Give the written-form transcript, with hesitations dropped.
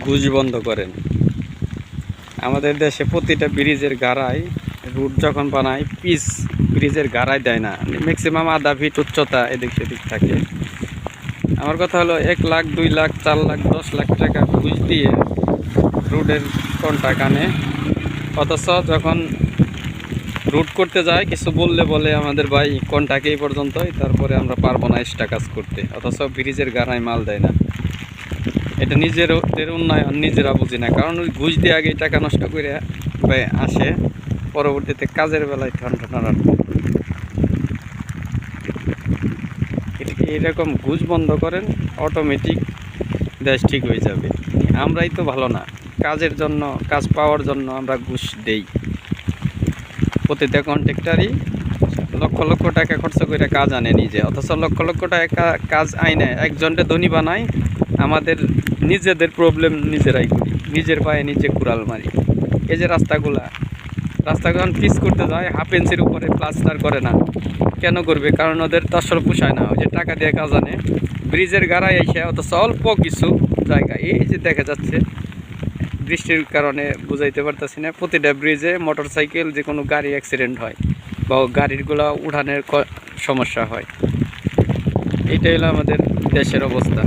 ঘুষ বন্ধ করেন। আমাদের দেশে প্রতিটা ব্রিজের গাড়ায় রুট যখন বানায় পিচ ব্রিজের গাড়ায় দেয় না, ম্যাক্সিমাম আধা ফিট উচ্চতা এদিক সেদিক থাকে। আমার কথা হলো 1 লাখ 2 লাখ 4 লাখ 10 লাখ টাকা ঘুষ দিয়ে রুটের কন্ট্রাক্ট আনে, অথচ যখন রুট করতে যায় কিছু বলে আমাদের ভাই কন্ট্রাক্ট এই পর্যন্তই, তারপরে আমরা পারবো না এক্সট্রা কাজ করতে, অথচ ব্রিজের গাড়ায় মাল দেয় না। এটা নিজেদের উন্নয়ন নিজেরা বুঝি না, কারণ ওই ঘুষ দিয়ে আগে টাকা নষ্ট করে আসে, পরবর্তীতে কাজের বেলায় ঠান্ডা এইরকম ঘুষ বন্ধ করেন, অটোমেটিক দেশ ঠিক হয়ে যাবে। আমরাই তো ভালো না, কাজের জন্য কাজ পাওয়ার জন্য আমরা ঘুষ দেই। প্রতিটা কন্ট্রাক্টরই লক্ষ লক্ষ টাকা খরচ করে কাজ আনে নিজে, অথচ লক্ষ লক্ষ টাকা কাজ আইনে একজনকে ধনী বানায়, আমাদের নিজেদের প্রবলেম নিজেরাই করি, নিজের পায়ে নিজে কুড়াল মারি। এই যে রাস্তাগুলো যখন পিচ করতে যায় 1/2 ইঞ্চির উপরে প্লাস্টার করে না, কেন করবে? কারণ ওদের তো আসলে পোষায় না, ওই যে টাকা দিয়ে কাজ আনে ব্রিজের গাড়ায় এসে, অথচ অল্প কিছু জায়গা এই যে দেখা যাচ্ছে, বৃষ্টির কারণে বুঝাইতে পারতেছি না, প্রতিটা ব্রিজে মোটরসাইকেল যে কোনো গাড়ি অ্যাক্সিডেন্ট হয় বা গাড়িগুলো উঠানের সমস্যা হয়। এইটাই হলো আমাদের দেশের অবস্থা।